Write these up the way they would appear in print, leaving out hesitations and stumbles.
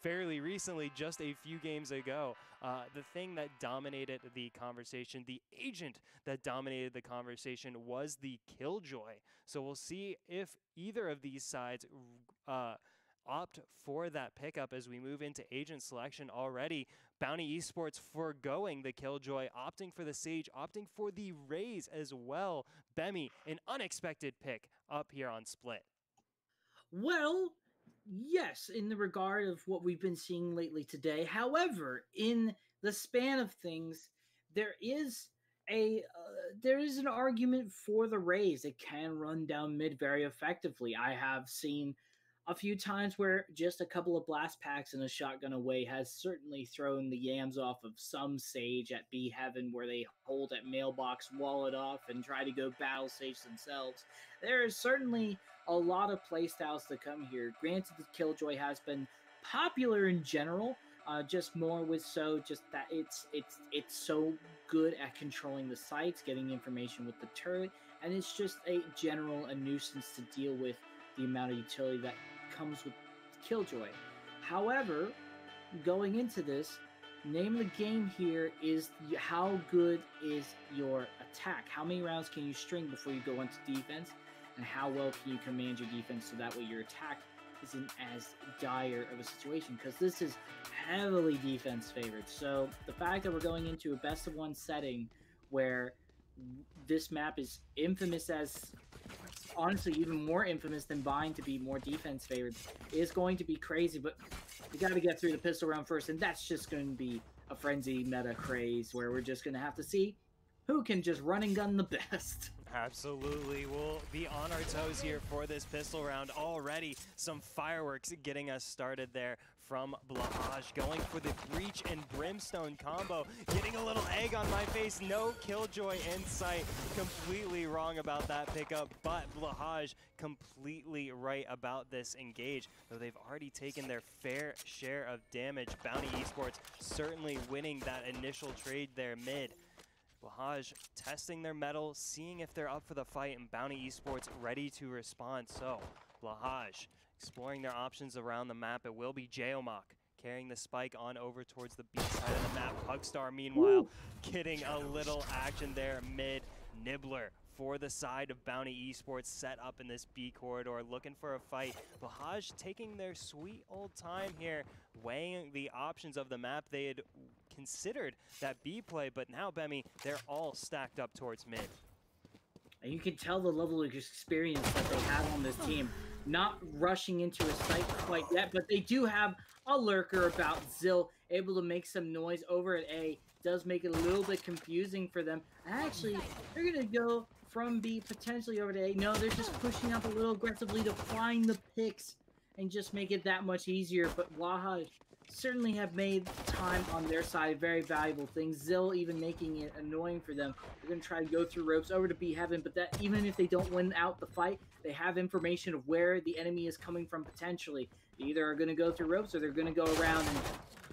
fairly recently, just a few games ago. The thing that dominated the conversation, the agent that dominated the conversation was the Killjoy. So we'll see if either of these sides opt for that pickup as we move into agent selection already. Bounty Esports foregoing the Killjoy, opting for the Sage, opting for the Raze as well. Bemi, an unexpected pick up here on Split. Well, yes, in the regard of what we've been seeing lately today. However, in the span of things, there is there is an argument for the Rays. It can run down mid very effectively. I have seen a few times where just a couple of blast packs and a shotgun away has certainly thrown the yams off of some Sage at B Heaven, where they hold at mailbox, wall it off, and try to go battle Sage themselves. There is certainly a lot of playstyles to come here. Granted, the Killjoy has been popular in general, just more with just that it's so good at controlling the sites, getting information with the turret, and it's just a nuisance to deal with the amount of utility that comes with Killjoy. However, going into this, name of the game here is how good is your attack? How many rounds can you string before you go into defense? And how well can you command your defense so that way your attack isn't as dire of a situation? Because this is heavily defense favored. So the fact that we're going into a best of one setting where this map is infamous as, honestly, even more infamous than Bind to be more defense favored is going to be crazy, but we got to get through the pistol round first, and that's just going to be a frenzy meta craze where we're just going to have to see who can just run and gun the best. Absolutely. We'll be on our toes here for this pistol round already. Some fireworks getting us started there from Blahaj, going for the Breach and Brimstone combo. Getting a little egg on my face. No Killjoy in sight. Completely wrong about that pickup, but Blahaj completely right about this engage, though they've already taken their fair share of damage. Bounty Esports certainly winning that initial trade there mid. Blahaj testing their mettle, seeing if they're up for the fight, and Bounty Esports ready to respond. So, Blahaj exploring their options around the map. It will be Geomach carrying the spike on over towards the B side of the map. Pugstar, meanwhile, getting a little action there mid. Nibbler for the side of Bounty Esports, set up in this B corridor, looking for a fight. Blahaj taking their sweet old time here, weighing the options of the map. They had considered that B play, but now, Bemi, they're all stacked up towards mid. And you can tell the level of experience that they have on this team. Not rushing into a site quite yet, but they do have a lurker about. Zill able to make some noise over at A. Does make it a little bit confusing for them. Actually, they're going to go from B potentially over to A. No, they're just pushing up a little aggressively to find the picks and just make it that much easier. But Blahaj certainly have made time on their side very valuable things. Zill even making it annoying for them. They're going to try to go through ropes over to B Heaven, but that even if they don't win out the fight, they have information of where the enemy is coming from potentially. They either are going to go through ropes or they're going to go around. And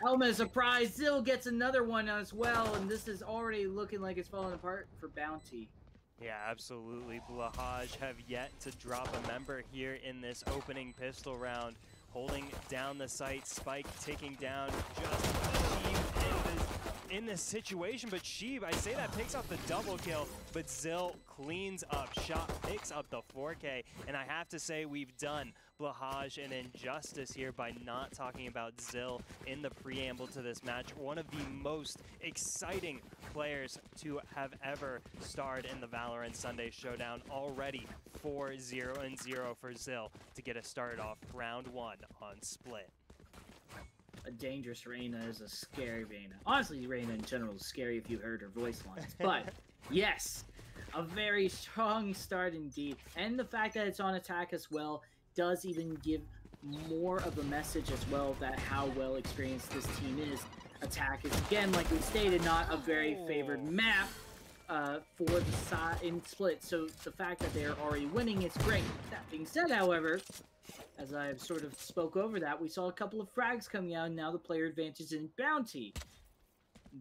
Elma is surprised. Zill gets another one as well, and this is already looking like it's falling apart for Bounty. Yeah, absolutely. Blahaj have yet to drop a member here in this opening pistol round. Holding down the site, Spike ticking down, just in this situation, but Sheeb, I say that, picks up the double kill, but Zill cleans up shot, picks up the 4K, and I have to say we've done Blahaj an injustice here by not talking about Zill in the preamble to this match. One of the most exciting players to have ever starred in the Valorant Sunday Showdown. Already 4-0-0 for Zill to get us started off round one on Split. A dangerous Reyna is a scary Reyna. Honestly, Reyna in general is scary if you heard her voice lines. But, yes, a very strong start indeed. And the fact that it's on attack as well does even give more of a message as well that how well experienced this team is. Attack is, again, like we stated, not a very favored map for the side in Split. So the fact that they're already winning is great. That being said, however, as I have sort of spoke over that, we saw a couple of frags coming out, and now the player advantage is in Bounty.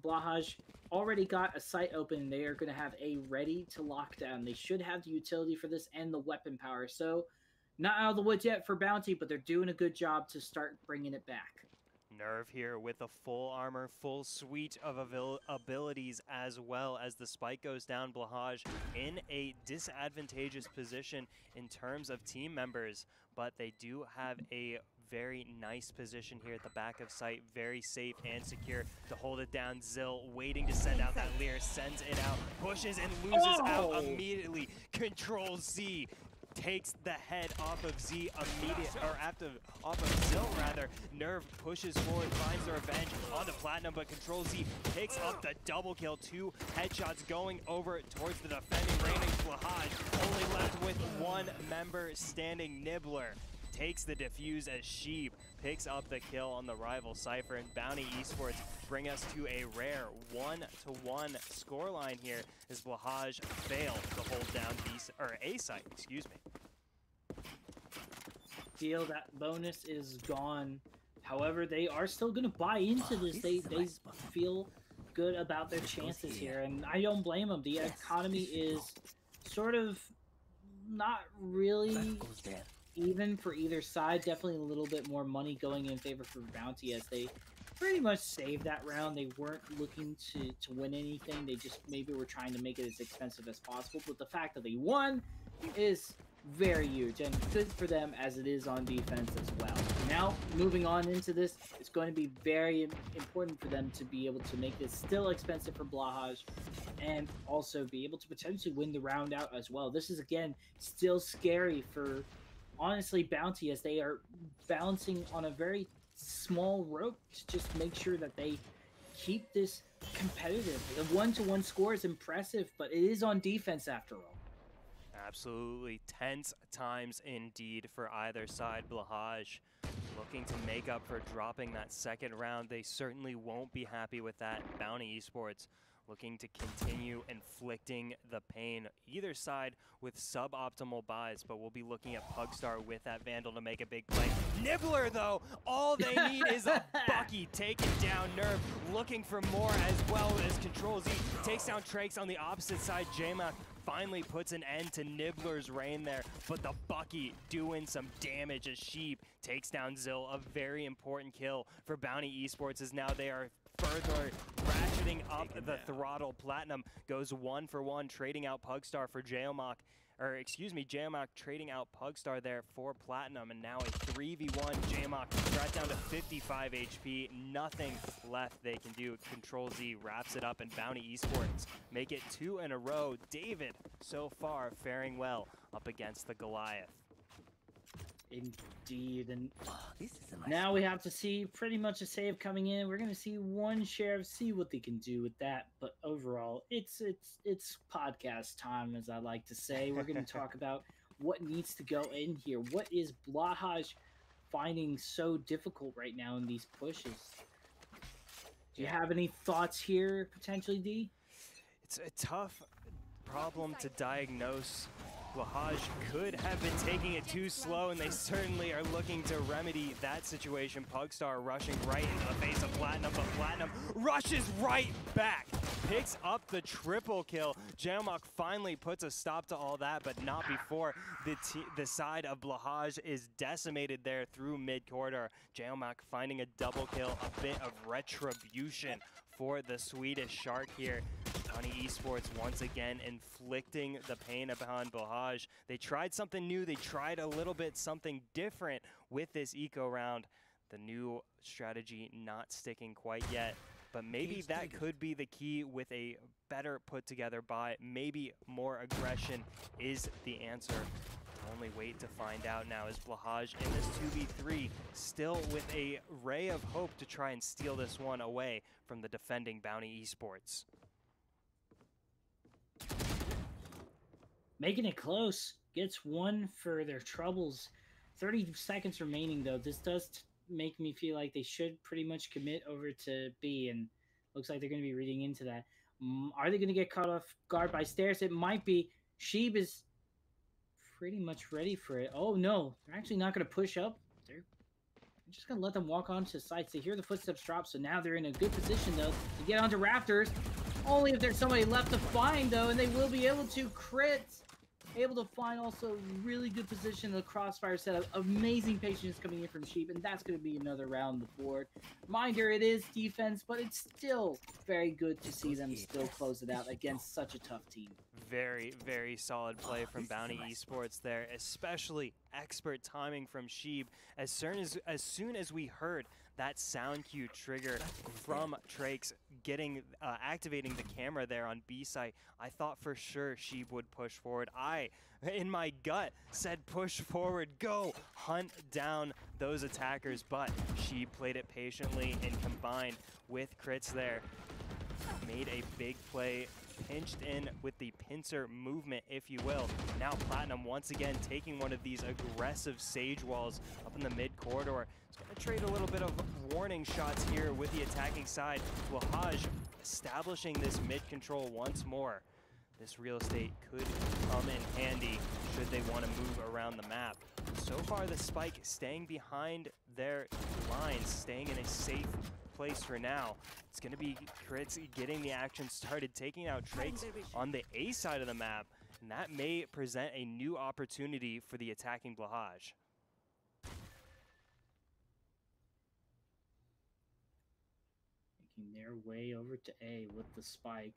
Blahaj already got a site open. They are going to have A ready to lock down. They should have the utility for this and the weapon power. So, not out of the woods yet for Bounty, but they're doing a good job to start bringing it back. Nerve here with the full armor, full suite of abilities, as well as the spike goes down. Blahaj in a disadvantageous position in terms of team members, but they do have a very nice position here at the back of site, very safe and secure to hold it down. Zill waiting to send out that Leer, sends it out, pushes and loses out immediately. Control Z takes the head off of Z off of Zill rather. Nerve pushes forward, finds the revenge onto Platinum, but Control Z picks up the double kill. 2 headshots going over towards the defending reigning Blahaj. Only left with 1 member standing. Nibbler takes the defuse as Sheep picks up the kill on the rival Cypher, and Bounty Esports bring us to a rare 1-1 scoreline here as Blahaj failed to hold down A site, excuse me. Feel that bonus is gone. However, they are still going to buy into this. They feel good about their chances here, and I don't blame them. The economy is sort of not really even for either side. Definitely a little bit more money going in favor for Bounty, as they pretty much saved that round. They weren't looking to win anything. They just maybe were trying to make it as expensive as possible. But the fact that they won is very huge and good for them, as it is on defense as well. Now, moving on into this, it's going to be very important for them to be able to make this still expensive for Blahaj and also be able to potentially win the round out as well. This is, again, still scary for, honestly, Bounty, as they are balancing on a very small rope to just make sure that they keep this competitive. The 1-to-1 score is impressive, but it is on defense after all. Absolutely tense times indeed for either side. Blahaj looking to make up for dropping that second round. They certainly won't be happy with that. Bounty Esports looking to continue inflicting the pain, either side with suboptimal buys, but we'll be looking at Pugstar with that Vandal to make a big play. Nibbler, though, all they need is a Bucky taking down Nerve, looking for more as well as Control Z takes down Trakes on the opposite side. J-Mac finally puts an end to Nibbler's reign there, but the Bucky doing some damage as Sheep takes down Zill. A very important kill for Bounty Esports, as now they are further ratcheting up the throttle. Platinum goes 1-for-1, trading out Pugstar for Jailmock. Or excuse me, Jailmock trading out Pugstar there for Platinum, and now a 3v1. Jailmock right down to 55 HP. Nothing left they can do. Control Z wraps it up, and Bounty Esports make it 2 in a row. David, so far, faring well up against the Goliath. Indeed, and now we have to see pretty much a save coming in. We're going to see one Sheriff, see what they can do with that. But overall, it's podcast time, as I like to say. We're going to talk about what needs to go in here. What is Blahaj finding so difficult right now in these pushes? Do you have any thoughts here, potentially, D? It's a tough problem to diagnose. Blahaj could have been taking it too slow, and they certainly are looking to remedy that situation. Pugstar rushing right into the face of Platinum, but Platinum rushes right back, picks up the triple kill. Jailmock finally puts a stop to all that, but not before the side of Blahaj is decimated there through mid-corridor. Jailmock finding a double kill, a bit of retribution for the Swedish Shark here. Bounty Esports once again inflicting the pain upon Blahaj. They tried something new. They tried a little bit something different with this eco round. The new strategy not sticking quite yet, but maybe that could be the key with a better put together buy. Maybe more aggression is the answer. Only wait to find out now, as Blahaj in this 2v3 still with a ray of hope to try and steal this one away from the defending Bounty Esports. Making it close, gets one for their troubles. 30 seconds remaining, though. This does make me feel like they should pretty much commit over to B, and looks like they're going to be reading into that. Are they going to get caught off guard by stairs? It might be. Sheeb is pretty much ready for it. Oh, no. They're actually not going to push up. They're just going to let them walk onto sites. They hear the footsteps drop, so now they're in a good position, though, to get onto rafters. Only if there's somebody left to find, though, and they will be able to crit. able to find also really good position in the crossfire setup. Amazing patience coming in from Sheep, and that's going to be another round on the board. Reminder, it is defense, but it's still very good to see them still close it out against such a tough team. Very, very solid play from Bounty Esports there, especially expert timing from Sheeb. As soon as we heard that sound cue trigger from Trakes activating the camera there on B site, I thought for sure Sheeb would push forward. I, in my gut, said push forward, go hunt down those attackers, but Sheeb played it patiently and combined with crits there, made a big play, pinched in with the pincer movement, if you will. Now Platinum once again taking one of these aggressive sage walls up in the mid corridor. It's going to trade a little bit of warning shots here with the attacking side. Blahaj establishing this mid control once more. This real estate could come in handy should they want to move around the map. So far the Spike staying behind their lines, staying in a safe place for now. It's going to be crits getting the action started, taking out Trakes on the A side of the map, and that may present a new opportunity for the attacking Blahaj. Making their way over to A with the Spike.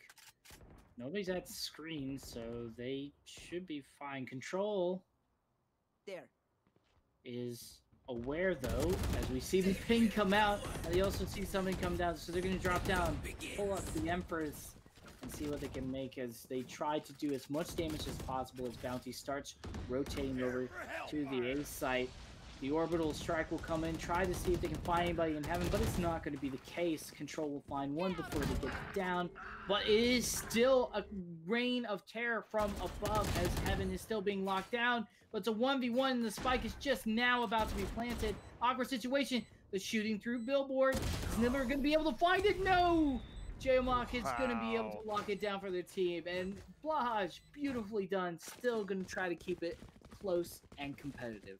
Nobody's at screen, so they should be fine. Control there is aware though, as we see the ping come out, and they also see something come down, so they're going to drop down, pull up the Empress, and see what they can make as they try to do as much damage as possible as Bounty starts rotating over to the A site. The orbital strike will come in, try to see if they can find anybody in heaven, but it's not going to be the case. Control will find one before they get down, but it is still a reign of terror from above as heaven is still being locked down. But it's a 1v1 and the Spike is just now about to be planted. Awkward situation. The shooting through billboard. Is never going to be able to find it. No! J-Mock is going to be able to lock it down for their team. And Blahaj, beautifully done. Still going to try to keep it close and competitive.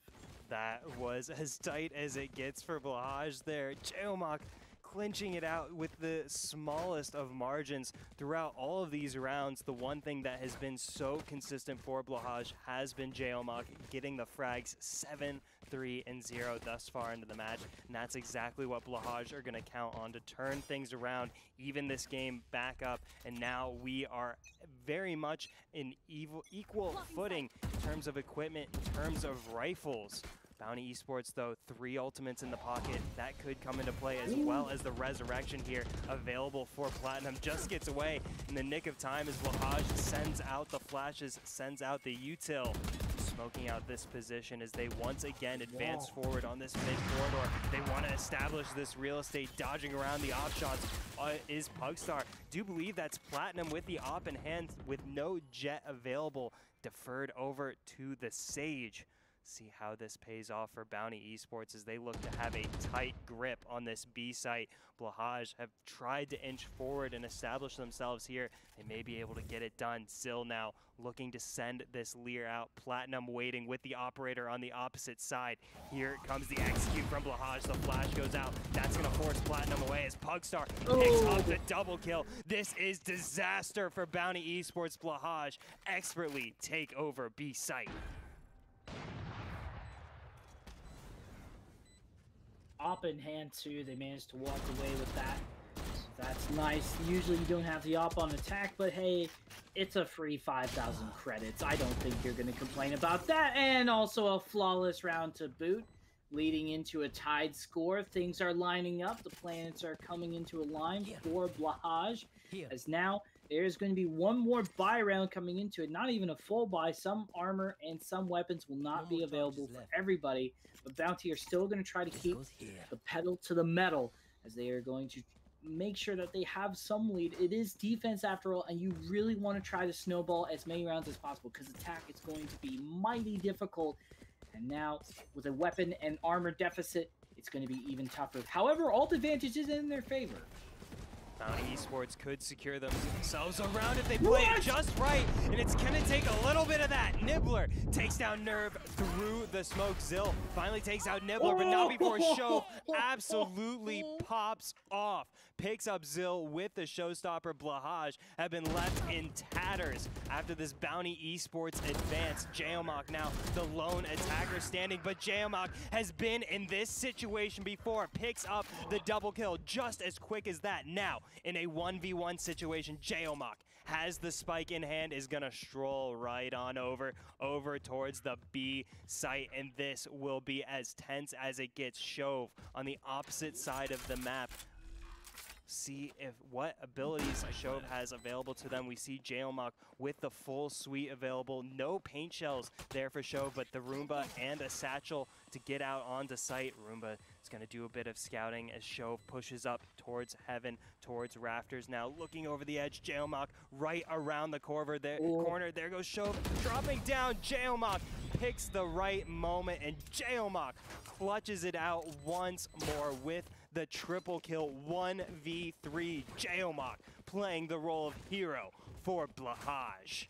That was as tight as it gets for Blahaj there. J-Mock clinching it out with the smallest of margins throughout all of these rounds. The one thing that has been so consistent for Blahaj has been J-Mock getting the frags 7, 3, and 0 thus far into the match, and that's exactly what Blahaj are going to count on to turn things around, even this game back up, and now we are very much in equal footing in terms of equipment, in terms of rifles. Bounty Esports, though, 3 ultimates in the pocket. That could come into play, as well as the resurrection here available for Platinum. Just gets away in the nick of time as Blahaj sends out the flashes, sends out the util, smoking out this position as they once again advance forward on this mid corridor. They want to establish this real estate, dodging around the op shots is Pugstar. Do believe that's Platinum with the op in hand with no jet available, deferred over to the Sage. See how this pays off for Bounty Esports as they look to have a tight grip on this B site. Blahaj have tried to inch forward and establish themselves here. They may be able to get it done. Still now looking to send this Lear out. Platinum waiting with the operator on the opposite side. Here comes the execute from Blahaj. The flash goes out. That's going to force Platinum away as Pugstar picks up the double kill. This is disaster for Bounty Esports. Blahaj expertly take over B site. Op in hand too, they managed to walk away with that. So that's nice. Usually you don't have the op on attack, but hey, it's a free 5,000 credits. I don't think you're going to complain about that. And also a flawless round to boot, leading into a tied score. Things are lining up. The planets are coming into a line for Blahaj. As now there's going to be one more buy round coming into it. Not even a full buy. Some armor and some weapons will not be available for everybody. But Bounty are still going to try to keep the pedal to the metal as they are going to make sure that they have some lead. It is defense after all, and you really want to try to snowball as many rounds as possible because attack is going to be mighty difficult. And now with a weapon and armor deficit, it's going to be even tougher. However, alt advantage is in their favor. Bounty Esports could secure themselves a round if they play it just right, and it's gonna take a little bit of that. Nibbler takes down Nerve through the smoke. Zill finally takes out Nibbler, but not before Show absolutely pops off. Picks up Zill with the showstopper. Blahaj have been left in tatters after this Bounty Esports advance. Geomok now the lone attacker standing, but Geomok has been in this situation before. Picks up the double kill just as quick as that. Now, in a 1v1 situation, Geomok has the spike in hand, is gonna stroll right on over towards the B site, and this will be as tense as it gets. Shove on the opposite side of the map. See if what abilities Shove has available to them. We see Geomok with the full suite available. No paint shells there for Shove, but the Roomba and a satchel to get out onto site. Roomba is going to do a bit of scouting as Shove pushes up towards heaven, towards rafters. Now looking over the edge, Geomok right around the corner. There goes Shove dropping down. Geomok picks the right moment, and Geomok clutches it out once more with the triple kill. 1v3. Geomok playing the role of hero for Blahaj.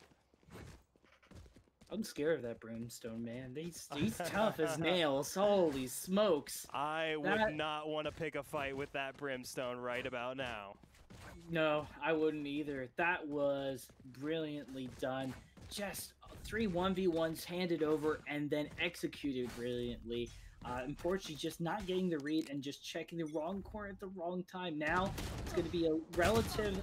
I'm scared of that Brimstone, man. He's tough as nails. Holy smokes. I would not want to pick a fight with that Brimstone right about now. No, I wouldn't either. That was brilliantly done. Just 3 1v1s handed over and then executed brilliantly. Unfortunately, just not getting the read and just checking the wrong corner at the wrong time. Now it's going to be a relative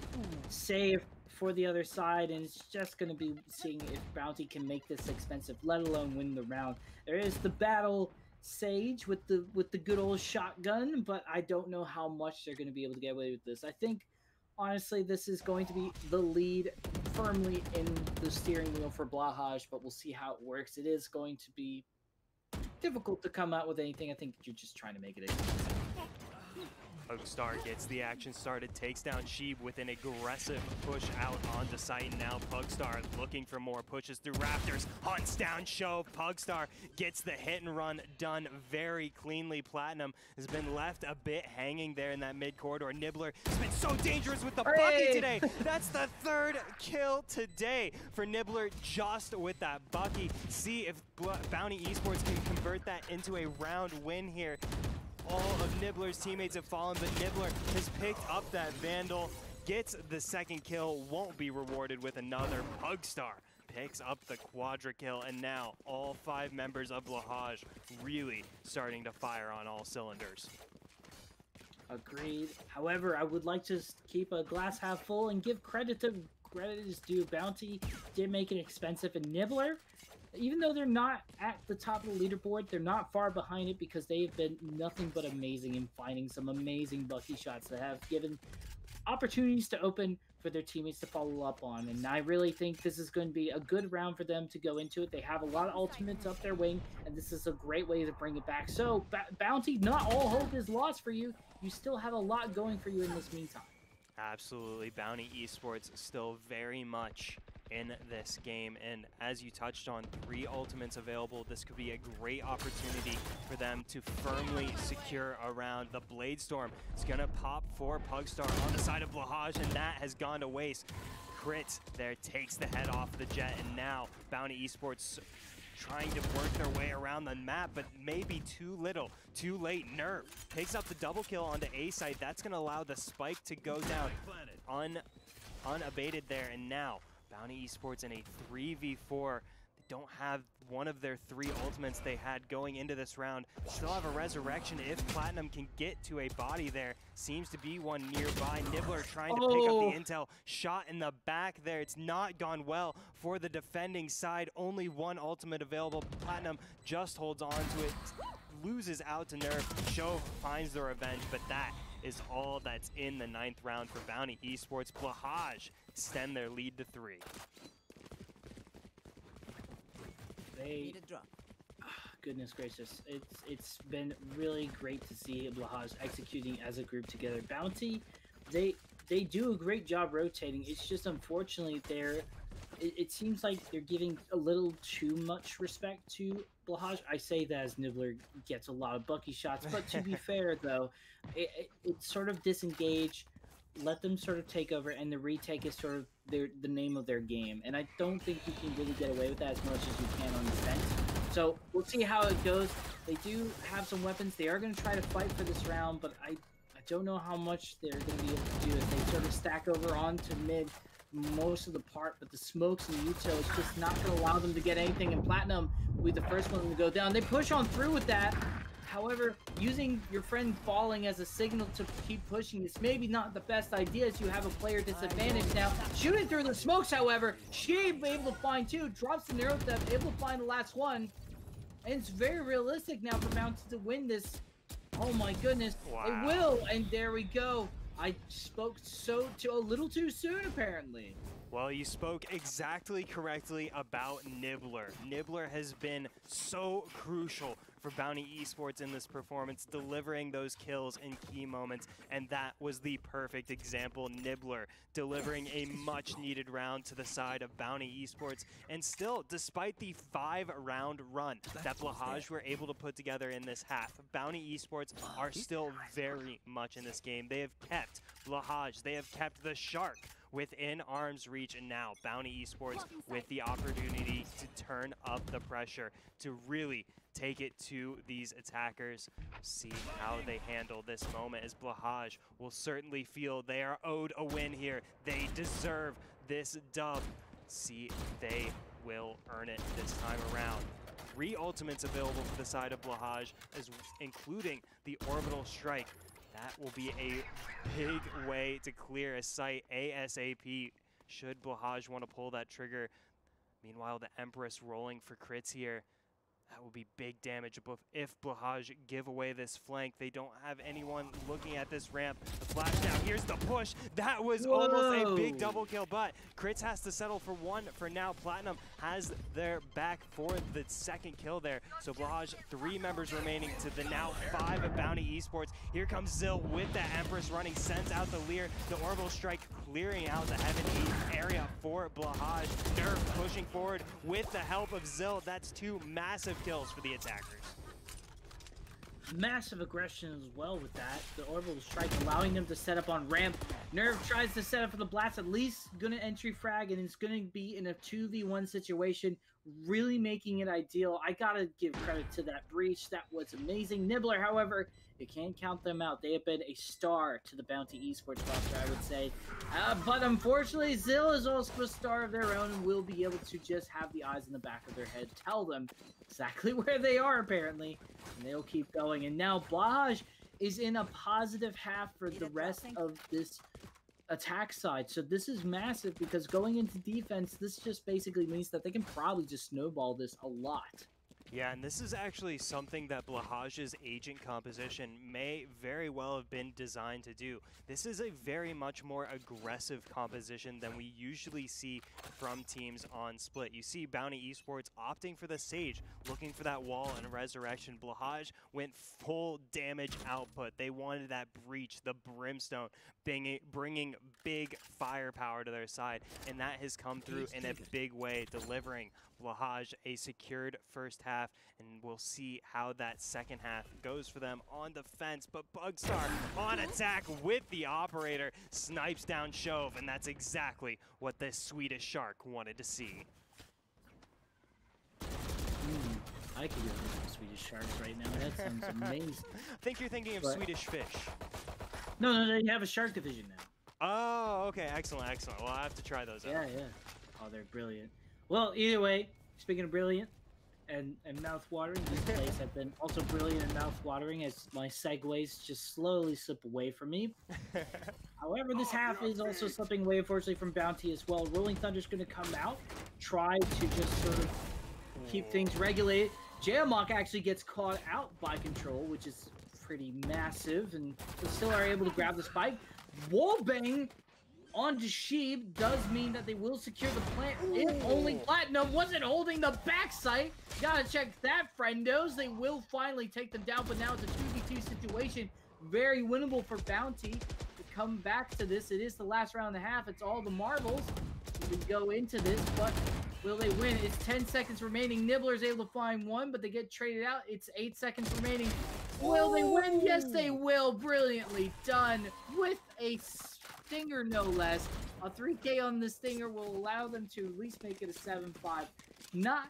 save for the other side, and it's just going to be seeing if Bounty can make this expensive, let alone win the round. There is the battle Sage with the good old shotgun, but I don't know how much they're going to be able to get away with this. I think, honestly, this is going to be the lead firmly in the steering wheel for Blahaj, but we'll see how it works. It is going to be difficult to come out with anything. I think you're just trying to make it expensive. Pugstar gets the action started, takes down Sheeb with an aggressive push out onto site. Now Pugstar looking for more pushes through rafters, hunts down Shove. Pugstar gets the hit and run done very cleanly. Platinum has been left a bit hanging there in that mid corridor. Nibbler has been so dangerous with the bucket today. That's the 3rd kill today for Nibbler just with that bucky. See if Bounty Esports can convert that into a round win here. All of Nibbler's teammates have fallen, but Nibbler has picked up that Vandal, gets the 2nd kill, won't be rewarded with another. Pugstar picks up the quadra kill, and now all 5 members of Blahaj really starting to fire on all cylinders. Agreed. However, I would like to keep a glass half full and give credit is due. Bounty did make it expensive, and Nibbler, even though they're not at the top of the leaderboard, they're not far behind it because they've been nothing but amazing in finding some amazing bucky shots that have given opportunities to open for their teammates to follow up on. And I really think this is going to be a good round for them to go into it. They have a lot of ultimates up their wing, and this is a great way to bring it back. So, Bounty, not all hope is lost for you. You still have a lot going for you in this meantime. Absolutely. Bounty Esports still very much in this game, and as you touched on, 3 ultimates available. This could be a great opportunity for them to firmly secure around. The Blade Storm is gonna pop for Pugstar on the side of Blahaj, and that has gone to waste. Crit there takes the head off the Jet, and now Bounty Esports trying to work their way around the map, but maybe too little, too late. Nerve takes up the double kill onto A site. That's gonna allow the spike to go down unabated there, and now Bounty Esports in a 3v4. They don't have one of their 3 ultimates they had going into this round. Still have a resurrection if Platinum can get to a body there. Seems to be one nearby. Nibbler trying to pick up the intel. Shot in the back there. It's not gone well for the defending side. Only 1 ultimate available. Platinum just holds on to it. Loses out to Nerve. Shove finds the revenge, but that is all that's in the 9th round for Bounty Esports. Blahaj extend their lead to 3. Goodness gracious, it's been really great to see Blahaj executing as a group together. Bounty, they do a great job rotating. It's just unfortunately it seems like they're giving a little too much respect to Blahaj. I say that as Nibbler gets a lot of bucky shots, but to be fair though, it's sort of disengaged. let them sort of take over, and the retake is sort of the name of their game. And I don't think you can really get away with that as much as you can on defense. So we'll see how it goes. They do have some weapons. They are going to try to fight for this round, but I don't know how much they're going to be able to do as they sort of stack over onto mid most of the part, but the smokes and Yuto is just not going to allow them to get anything, and Platinum will be the first one to go down. They push on through with that. However, using your friend falling as a signal to keep pushing is maybe not the best idea as you have a player disadvantage now. Shooting through the smokes, however, Sheeb able to find two, drops the narrow theft, able to find the last one. And it's very realistic now for Bounty to win this. Oh my goodness, wow. They will, and there we go. I spoke a little too soon, apparently. Well, you spoke exactly correctly about Nibbler. Nibbler has been so crucial for Bounty Esports in this performance, delivering those kills in key moments, and that was the perfect example. Nibbler delivering a much-needed round to the side of Bounty Esports, and still, despite the 5-round run that Blahaj were able to put together in this half, Bounty Esports are still very much in this game. They have kept Blahaj, they have kept the Shark within arm's reach, and now Bounty Esports with the opportunity to turn up the pressure, to really take it to these attackers. See how they handle this moment, as Blahaj will certainly feel they are owed a win here. They deserve this dub. See, they will earn it this time around. 3 ultimates available for the side of Blahaj, including the orbital strike. That will be a big way to clear a site ASAP should Blahaj want to pull that trigger. Meanwhile, the Empress rolling for crits here. That will be big damage if Blahaj give away this flank. They don't have anyone looking at this ramp. The flash down, here's the push. That was almost a big double kill, but Crits has to settle for one for now. Platinum has their back for the second kill there. So Blahaj, 3 members remaining to the now 5 of Bounty Esports. Here comes Zill with the Empress running, sends out the Leer. The orbital strike clearing out the Heaven 8 area for Blahaj. Nerf pushing forward with the help of Zill. That's 2 massive kills for the attackers. Massive aggression as well with that. The orbital strike allowing them to set up on ramp. Nerve tries to set up for the blast, at least gonna entry frag, and it's gonna be in a 2v1 situation, really making it ideal. I gotta give credit to that breach. That was amazing. Nibbler, however, you can't count them out. They have been a star to the Bounty Esports roster, I would say. But unfortunately, Zill is also a star of their own and will be able to just have the eyes in the back of their head, tell them exactly where they are, apparently, and they'll keep going. And now Blahaj is in a positive half for the rest of this attack side. So this is massive, because going into defense, this just basically means that they can probably just snowball this a lot. Yeah, and this is actually something that Blahaj's agent composition may very well have been designed to do. This is a very much more aggressive composition than we usually see from teams on Split. You see Bounty Esports opting for the Sage, looking for that wall and Resurrection. Blahaj went full damage output. They wanted that breach, the Brimstone, bringing big firepower to their side, and that has come through in a big way, delivering Blahaj a secured first half, and we'll see how that second half goes for them on defense. But Bugstar on attack with the operator, snipes down Shove, and that's exactly what the Swedish Shark wanted to see. I could go with some Swedish Sharks right now. That sounds amazing. I think you're thinking of Swedish Fish. No, they have a shark division now. Oh, okay, excellent, excellent. Well, I have to try those out. Yeah. Oh, they're brilliant. Well, either way, speaking of brilliant and mouth-watering, these plays have been also brilliant and mouth-watering as my segues just slowly slip away from me. However, this half is also slipping away, unfortunately, from Bounty as well. Rolling Thunder's going to come out, try to just sort of keep things regulated. Jamok actually gets caught out by Control, which is pretty massive, and they still are able to grab the spike. Wallbang onto Sheeb does mean that they will secure the plant. If only Platinum wasn't holding the backside. Gotta check that, friendos. They will finally take them down, but now it's a 2v2 situation. Very winnable for Bounty to come back to this. It is the last round and a half. It's all the marbles to go into this, but will they win? It's 10 seconds remaining. Nibbler's able to find one, but they get traded out. It's 8 seconds remaining. Will they win? Yes, they will. Brilliantly done with a Stinger, no less. A 3K on the Stinger will allow them to at least make it a 7-5. Not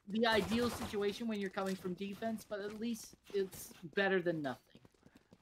the ideal situation when you're coming from defense, but at least it's better than nothing.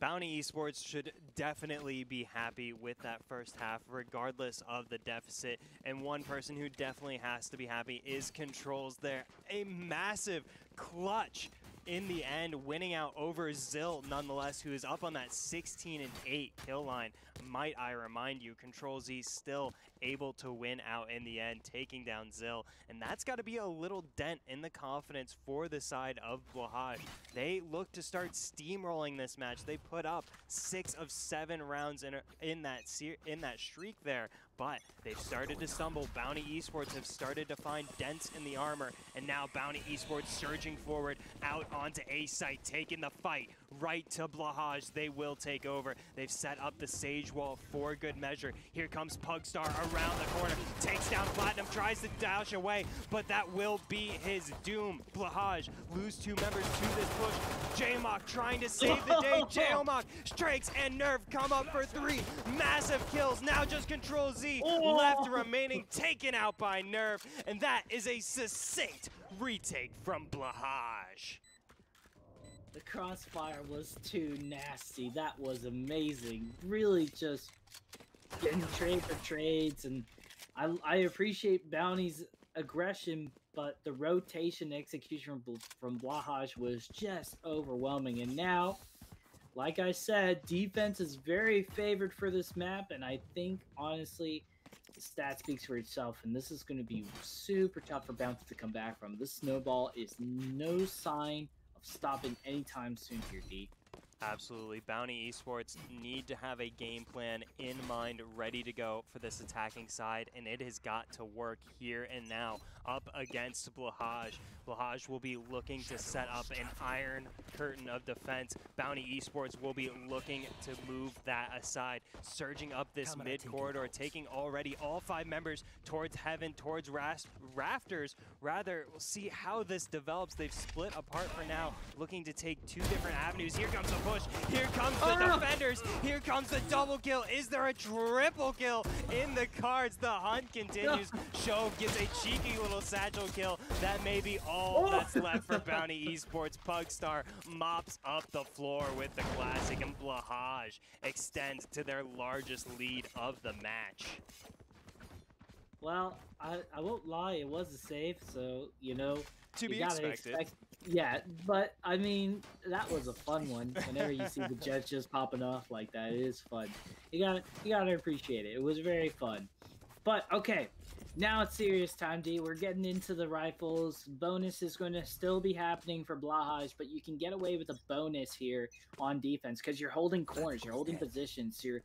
Bounty Esports should definitely be happy with that first half, regardless of the deficit. And one person who definitely has to be happy is Controls there. A massive clutch in the end, winning out over Zill nonetheless, who is up on that 16-8 kill line. Might I remind you, Control Z still able to win out in the end, taking down Zill. And that's got to be a little dent in the confidence for the side of Blahaj. They look to start steamrolling this match. They put up 6 of 7 rounds in that streak there, but they've started to stumble. Bounty Esports have started to find dents in the armor, and now Bounty Esports surging forward out onto A site, taking the fight right to Blahaj. They will take over. They've set up the Sage Wall for good measure. Here comes Pugstar around the corner, takes down Platinum, tries to dash away, but that will be his doom. Blahaj lose 2 members to this push. J-Mock trying to save the day. J-Mock, Strakes, and Nerve come up for 3 massive kills. Now just Control Z left remaining, taken out by Nerve, and that is a succinct retake from Blahaj. The crossfire was too nasty. That was amazing. Really just getting trade for trades, and I appreciate Bounty's aggression, but the rotation execution from Blahaj was just overwhelming. And now, like I said, defense is very favored for this map, and I think, honestly, the stat speaks for itself, and this is going to be super tough for Bounty to come back from. This snowball is no sign of stopping anytime soon here, D. Absolutely. Bounty Esports need to have a game plan in mind, ready to go for this attacking side, and it has got to work here and now up against Blahaj. Blahaj will be looking to set up an iron curtain of defense. Bounty Esports will be looking to move that aside, surging up this mid corridor, taking already all 5 members towards heaven, towards rafters. Rather, we'll see how this develops. They've split apart for now, looking to take 2 different avenues. Here comes the push. Here comes the defenders. Here comes the double kill. Is there a triple kill in the cards? The hunt continues. Shove gets a cheeky little satchel kill. That may be all that's left for Bounty Esports. Pugstar mops up the floor with the classic, and Blahaj extends to their largest lead of the match. Well, I won't lie, it was a save, so, you know, to be expected. Yeah, but, I mean, that was a fun one. Whenever you see the jets just popping off like that, it is fun. You gotta appreciate it. It was very fun. But, okay, now it's serious time, D. We're getting into the rifles. Bonus is going to still be happening for Blahaj, but you can get away with a bonus here on defense because you're holding corners, you're holding positions, you're,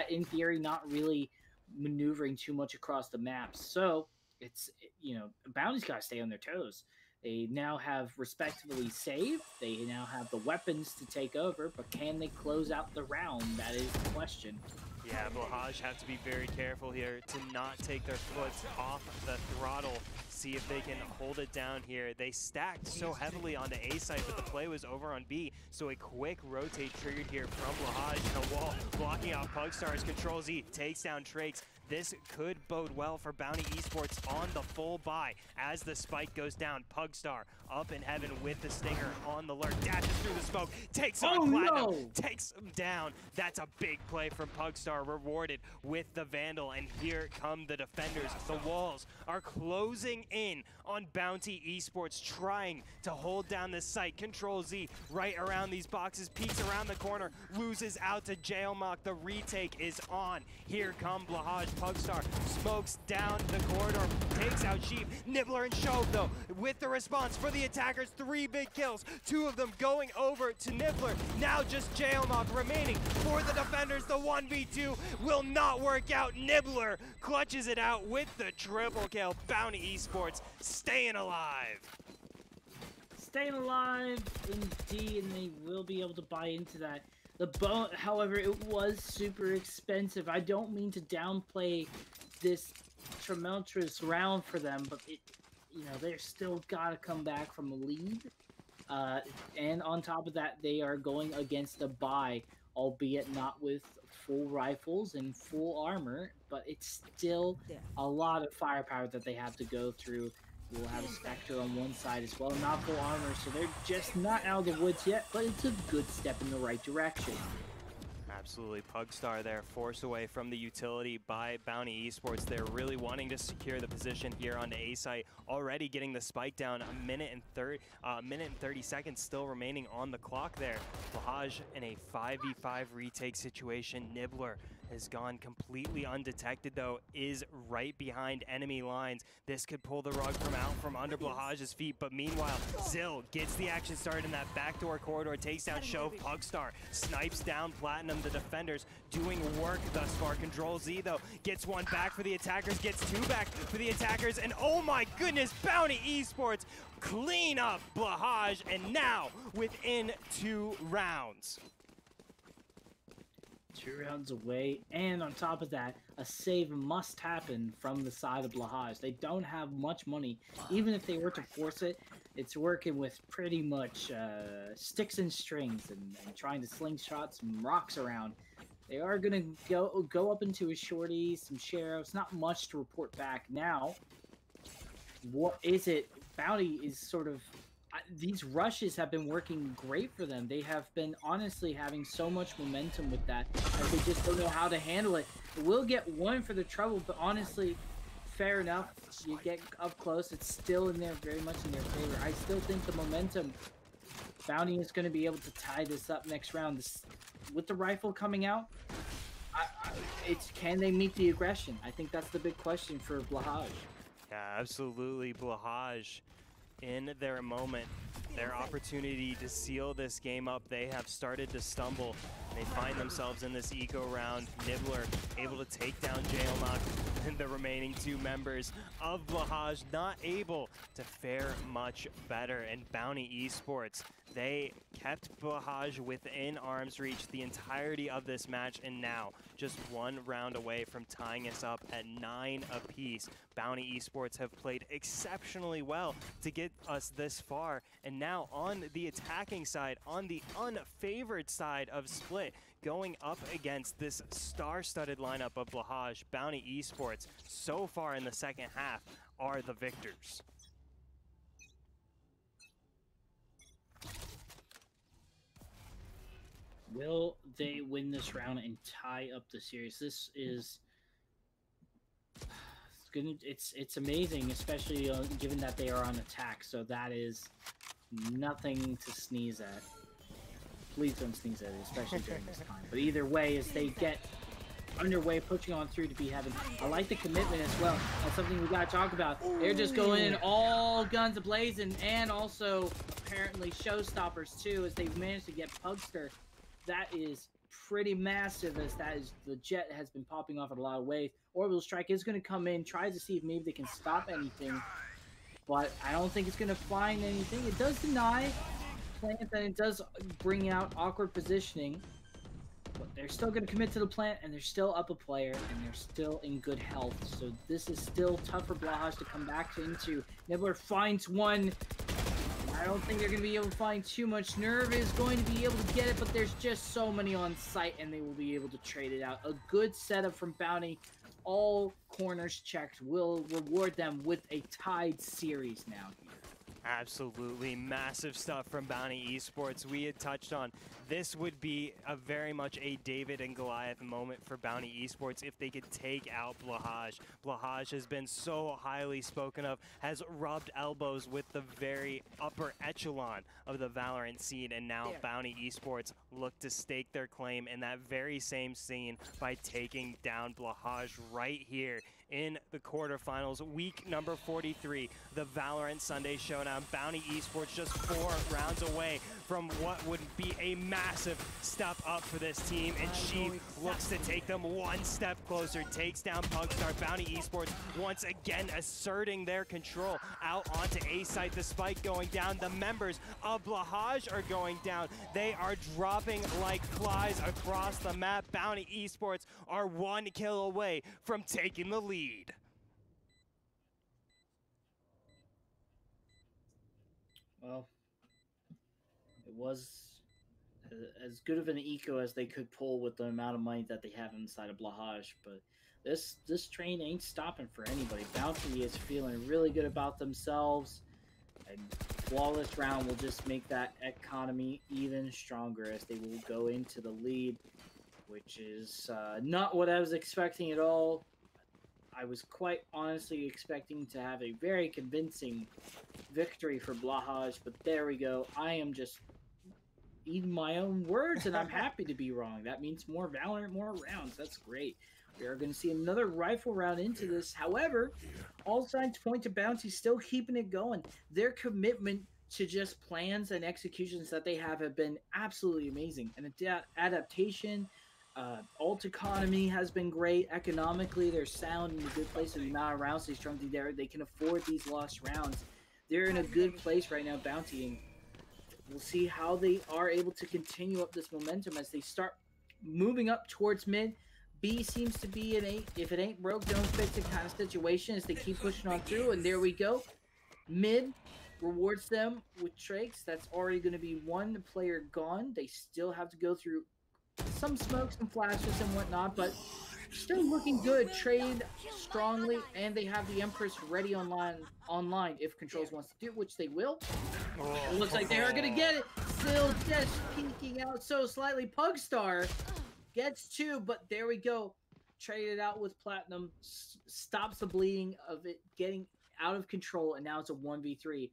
in theory, not really maneuvering too much across the map. So, it's, you know, Bounty's got to stay on their toes. They now have respectively saved. They now have the weapons to take over, but can they close out the round? That is the question. Yeah, Blahaj have to be very careful here to not take their foot off the throttle. See if they can hold it down here. They stacked so heavily onto A site, but the play was over on B. So a quick rotate triggered here from Blahaj in a wall, blocking out Pugstar's. Control Z takes down Trakes. This could bode well for Bounty Esports on the full buy as the spike goes down. Pugstar up in heaven with the Stinger on the lurk, dashes through the smoke, takes on Platinum, takes him down. That's a big play from Pugstar, rewarded with the Vandal, and here come the defenders. The walls are closing in on Bounty Esports, trying to hold down this site. Control Z right around these boxes, peeks around the corner, loses out to Jailmock. The retake is on. Here come Blahaj. Pugstar smokes down the corridor, takes out Sheep. Nibbler and Shove, though, with the response for the attackers. 3 big kills, 2 of them going over to Nibbler. Now just Jailmock remaining for the defenders. The 1v2 will not work out. Nibbler clutches it out with the triple kill. Bounty Esports staying alive. Staying alive, indeed, and they will be able to buy into that. The bone, however, it was super expensive. I don't mean to downplay this tumultuous round for them, but it, you know, they're still gotta come back from a lead. And on top of that, they are going against a bye albeit not with full rifles and full armor, but it's still a lot of firepower that they have to go through. We'll have a Spectre on one side as well, not full armor, so they're just not out of the woods yet, but it's a good step in the right direction. Absolutely. Pugstar there, forced away from the utility by Bounty Esports. They're really wanting to secure the position here on the A site, already getting the spike down. A minute and 30 seconds still remaining on the clock there. Blahaj in a 5v5 retake situation. Nibbler has gone completely undetected, though, is right behind enemy lines. This could pull the rug from under Blahaj's feet, but meanwhile, Zill gets the action started in that backdoor corridor, takes down Shove. Pugstar snipes down Platinum. The defenders doing work thus far. Control Z, though, gets one back for the attackers, gets two back for the attackers, and oh my goodness, Bounty Esports clean up Blahaj, and now within 2 rounds. 2 rounds away, and on top of that, a save must happen from the side of Blahaj. They don't have much money. Even if they were to force it, it's working with pretty much sticks and strings and trying to slingshot some rocks around. They are going to go up into a shorty, some sheriffs, not much to report back. Now, what is it? Bounty is sort of... these rushes have been working great for them. They have been honestly having so much momentum with that, as they just don't know how to handle it. We'll get one for the trouble, but honestly, fair enough. You get up close, it's still in there, very much in their favor. I still think the momentum, Bounty is going to be able to tie this up next round. With the rifle coming out, can they meet the aggression? I think that's the big question for Blahaj. Yeah, absolutely. Blahaj, in their moment, their opportunity to seal this game up, they have started to stumble. They find themselves in this eco round. Nibbler able to take down Jailnock and the remaining 2 members of Blahaj not able to fare much better. And Bounty Esports, they kept Blahaj within arm's reach the entirety of this match, and now just 1 round away from tying us up at 9 apiece. Bounty Esports have played exceptionally well to get us this far, and now on the attacking side, on the unfavored side of Split, going up against this star-studded lineup of Blahaj, Bounty Esports, so far in the second half, are the victors. Will they win this round and tie up the series? This is it's amazing, especially given that they are on attack. So that is nothing to sneeze at. Please don't sneeze at it, especially during this time. But either way, as they get underway, pushing on through to be heaven. I like the commitment as well. That's something we gotta talk about. They're just going in all guns ablazing, and also apparently showstoppers too, as they've managed to get Pugster. That is pretty massive, as the jet has been popping off in a lot of ways. Orbital Strike is going to come in, try to see if maybe they can stop anything, but I don't think it's going to find anything. It does deny plant, and it does bring out awkward positioning, but they're still going to commit to the plant, and they're still up a player, and they're still in good health. So this is still tough for Blahaj to come back into. Nibbler finds one. I don't think they're going to be able to find too much. Nerve is going to be able to get it, but there's just so many on site, and they will be able to trade it out. A good setup from Bounty. All corners checked will reward them with a tied series now here. Absolutely massive stuff from Bounty Esports. We had touched on this would be a very much a David and Goliath moment for Bounty Esports if they could take out Blahaj. Blahaj has been so highly spoken of, has rubbed elbows with the very upper echelon of the Valorant scene, and now Bounty Esports look to stake their claim in that very same scene by taking down Blahaj right here in the quarterfinals, week number 43, the Valorant Sunday Showdown. Bounty Esports just 4 rounds away from what would be a massive step up for this team, and she looks to take them 1 step closer, takes down Pugstar. Bounty Esports once again asserting their control out onto A site. The spike going down, the members of Blahaj are going down. They are dropping like flies across the map. Bounty Esports are 1 kill away from taking the lead. Well, it was as good of an eco as they could pull with the amount of money that they have inside of Blahaj. But this train ain't stopping for anybody. Bounty is feeling really good about themselves, and flawless round will just make that economy even stronger as they will go into the lead, which is not what I was expecting at all. I was quite honestly expecting to have a very convincing victory for Blahaj, but there we go. I am just eating my own words, and I'm happy to be wrong. That means more Valorant, more rounds. That's great. We are going to see another rifle round into this. However, all signs point to Bounty still keeping it going. Their commitment to just plans and executions that they have been absolutely amazing. And adaptation, alt economy has been great. Economically, they're sound in a good place. And the amount of rounds they strung together, they can afford these lost rounds. They're in a good place right now, Bounty. And we'll see how they are able to continue up this momentum as they start moving up towards mid. B seems to be an if it ain't broke, don't fix it kind of situation as they keep pushing on through. And there we go. Mid rewards them with Trakes. That's already going to be one player gone. They still have to go through some smoke, some flashes and whatnot, but still looking good. Trade strongly, and they have the Empress ready online if Controls wants to do it, which they will. It looks like they are going to get it. Still just peeking out so slightly. Pugstar gets 2, but there we go. Traded out with Platinum. Stops the bleeding of it getting out of control, and now it's a 1v3.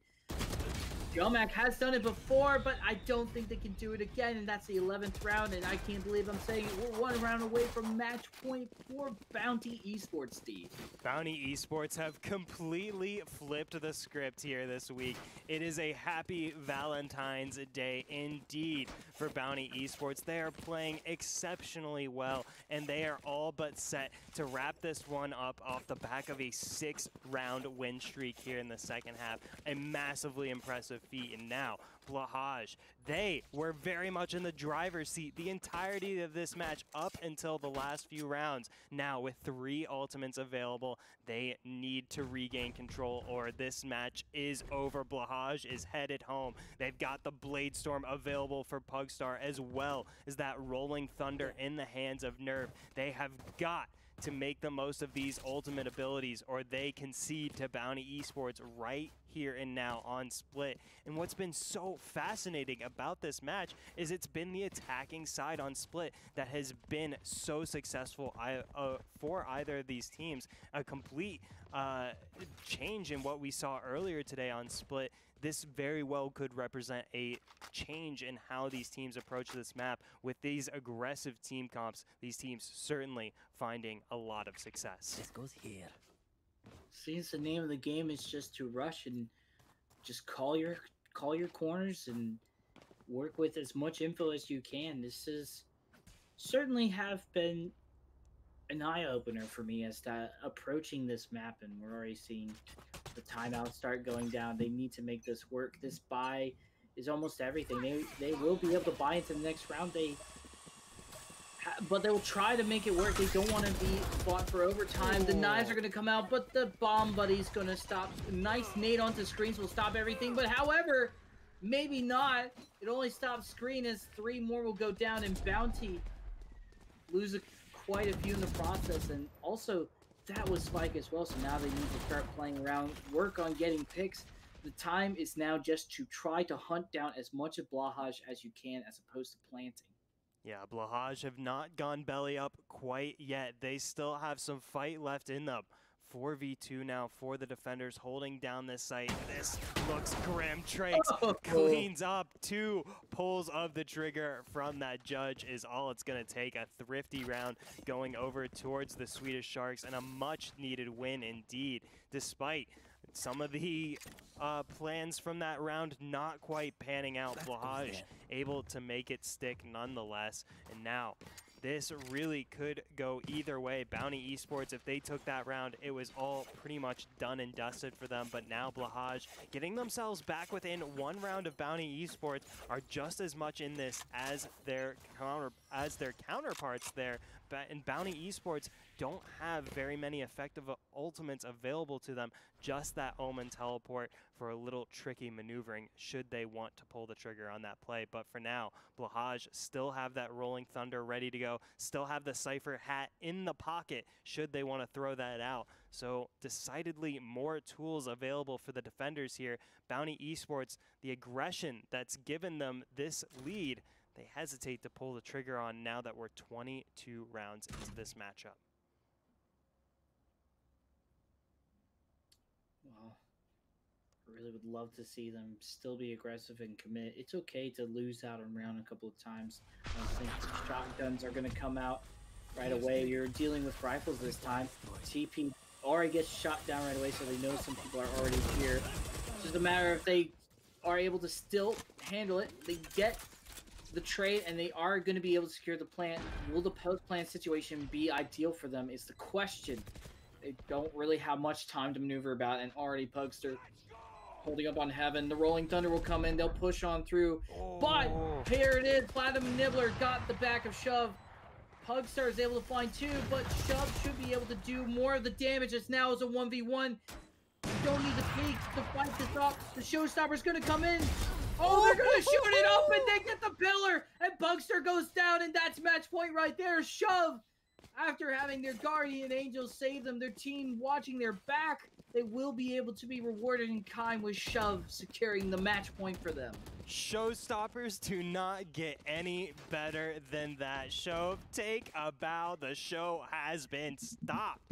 Jomac has done it before, but I don't think they can do it again, and that's the 11th round, and I can't believe I'm saying it. We're 1 round away from match point for Bounty Esports, Steve. Bounty Esports have completely flipped the script here this week. It is a happy Valentine's Day indeed for Bounty Esports. They are playing exceptionally well, and they are all but set to wrap this one up off the back of a 6-round win streak here in the second half. A massively impressive feat. And now Blahaj, they were very much in the driver's seat the entirety of this match up until the last few rounds. Now with 3 ultimates available, they need to regain control or this match is over. Blahaj is headed home. They've got the Blade Storm available for Pugstar as well as that Rolling Thunder in the hands of Nerve. They have got to make the most of these ultimate abilities or they concede to Bounty Esports right here and now on Split. And what's been so fascinating about this match is it's been the attacking side on Split that has been so successful for either of these teams. A complete change in what we saw earlier today on Split. This very well could represent a change in how these teams approach this map with these aggressive team comps. These teams certainly finding a lot of success. This goes here. Seems the name of the game is just to rush and just call your corners and work with as much info as you can. This is certainly have been an eye-opener for me as to approaching this map, and we're already seeing the timeouts start going down. They need to make this work. This buy is almost everything. They will be able to buy into the next round. But they will try to make it work. They don't want to be fought for overtime. The knives are going to come out, but the bomb buddy's going to stop. Nice nade onto screens will stop everything, but however, maybe not. It only stops screen as 3 more will go down, and Bounty lose quite a few in the process. And also, that was Spike as well, so now they need to start playing around, work on getting picks. The time is now just to try to hunt down as much of Blahaj as you can as opposed to planting. Yeah, Blahaj have not gone belly up quite yet. They still have some fight left in them. 4v2 now for the defenders holding down this site. This looks grim. Trakes cleans up 2 pulls of the trigger from that judge is all it's going to take. A thrifty round going over towards the Swedish Sharks and a much needed win indeed, despite some of the plans from that round not quite panning out. Blahaj able to make it stick nonetheless, and now this really could go either way. Bounty Esports, if they took that round, it was all pretty much done and dusted for them. But now Blahaj getting themselves back within 1 round of Bounty Esports are just as much in this as their counterparts there. and Bounty Esports don't have very many effective ultimates available to them, just that Omen teleport for a little tricky maneuvering should they want to pull the trigger on that play. But for now, Blahaj still have that Rolling Thunder ready to go, still have the Cypher hat in the pocket should they want to throw that out. So decidedly more tools available for the defenders here. Bounty Esports, the aggression that's given them this lead, they hesitate to pull the trigger on now that we're 22 rounds into this matchup. Well, I really would love to see them still be aggressive and commit. It's okay to lose out on round a couple of times. I don't think shotguns are going to come out right away. You're dealing with rifles this time. TP already gets shot down right away, so they know some people are already here. It's just a matter if they are able to still handle it. They get the trade, and they are going to be able to secure the plant. Will the post-plant situation be ideal for them is the question. They don't really have much time to maneuver about, and already Pugster holding up on Heaven. The Rolling Thunder will come in. They'll push on through. But here it is. Platinum Nibbler got the back of Shove. Pugstar is able to find two, but Shove should be able to do more of the damage. As now is a 1v1. You don't need to peek to fight this up. The Showstopper's going to come in. Oh, they're going to shoot it up, and they get the pillar. And Pugster goes down, and that's match point right there. Shove, after having their Guardian Angels save them, their team watching their back, they will be able to be rewarded in kind with Shove securing the match point for them. Showstoppers do not get any better than that. Shove, take a bow. The show has been stopped.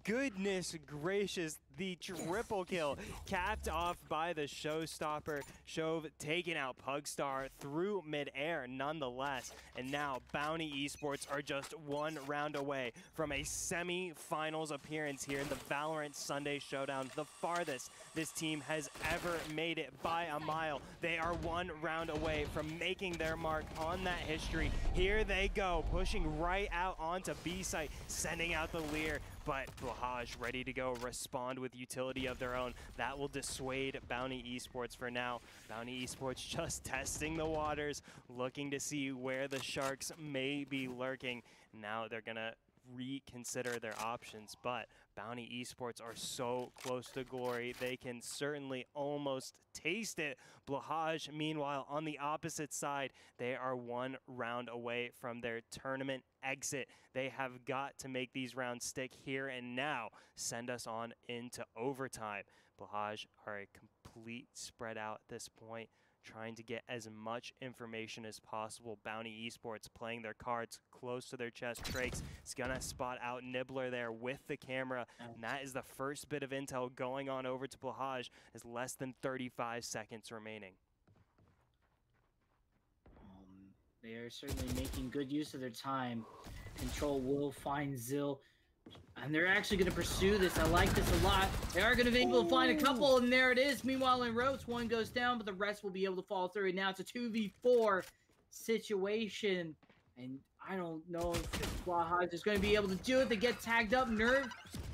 Goodness gracious, the triple kill capped off by the Showstopper. Shove taking out Pugstar through midair nonetheless. And now Bounty Esports are just one round away from a semi-finals appearance here in the Valorant Sunday Showdown, the farthest this team has ever made it by a mile. They are one round away from making their mark on that history. Here they go, pushing right out onto B site, sending out the Leer. But Blahaj ready to go respond with utility of their own. That will dissuade Bounty Esports for now. Bounty Esports just testing the waters, looking to see where the sharks may be lurking. Now they're gonna reconsider their options, but Bounty Esports are so close to glory, they can certainly almost taste it. Blahaj, meanwhile, on the opposite side, they are one round away from their tournament exit. They have got to make these rounds stick here and now, send us on into overtime. Blahaj are a complete spread out at this point, trying to get as much information as possible. Bounty Esports playing their cards close to their chest. Trakes is gonna spot out Nibbler there with the camera, and that is the first bit of intel going on over to Blahaj, as less than 35 seconds remaining. They are certainly making good use of their time. Control will find Zill, and they're actually going to pursue this. I like this a lot. They are going to be able to find a couple, and there it is. Meanwhile, in ropes, one goes down, but the rest will be able to fall through. And now it's a 2v4 situation, and I don't know if Blahaj is going to be able to do it. They get tagged up. Nerve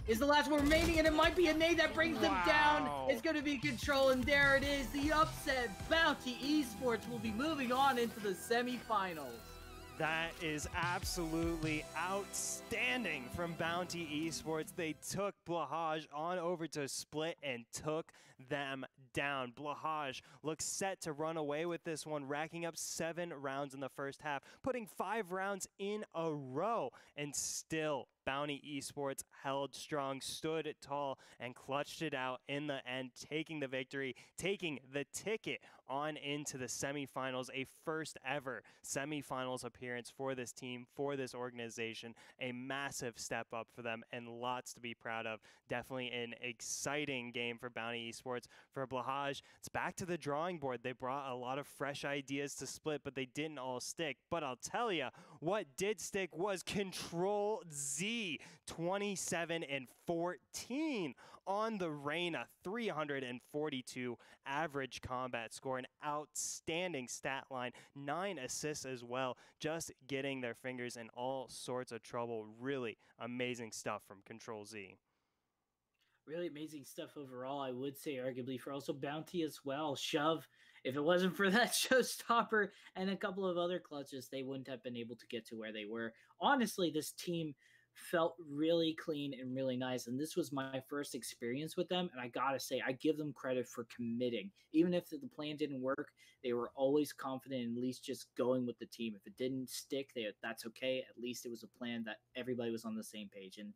is the last one remaining, and it might be a nade that brings them down. It's going to be Control, and there it is. The upset. Bounty Esports will be moving on into the semifinals. That is absolutely outstanding from Bounty Esports. They took Blahaj on over to Split and took them down. Blahaj looks set to run away with this one, racking up 7 rounds in the first half, putting 5 rounds in a row, and still Bounty Esports held strong, stood tall, and clutched it out in the end, taking the victory, taking the ticket on into the semifinals, a first ever semifinals appearance for this team, for this organization, a massive step up for them, and lots to be proud of. Definitely an exciting game for Bounty Esports. For Blahaj, it's back to the drawing board. They brought a lot of fresh ideas to Split, but they didn't all stick. But I'll tell you, what did stick was Control Z, 27 and 14 on the Reyna, 342 average combat score, an outstanding stat line, 9 assists as well, just getting their fingers in all sorts of trouble. Really amazing stuff from Control Z. Really amazing stuff overall, I would say, arguably, for also Bounty as well. Shove if it wasn't for that showstopper and a couple of other clutches, they wouldn't have been able to get to where they were. Honestly, this team felt really clean and really nice, and this was my first experience with them, and I gotta say, I give them credit for committing. Even if the plan didn't work, they were always confident in at least just going with the team. If it didn't stick, that's okay. At least it was a plan that everybody was on the same page, and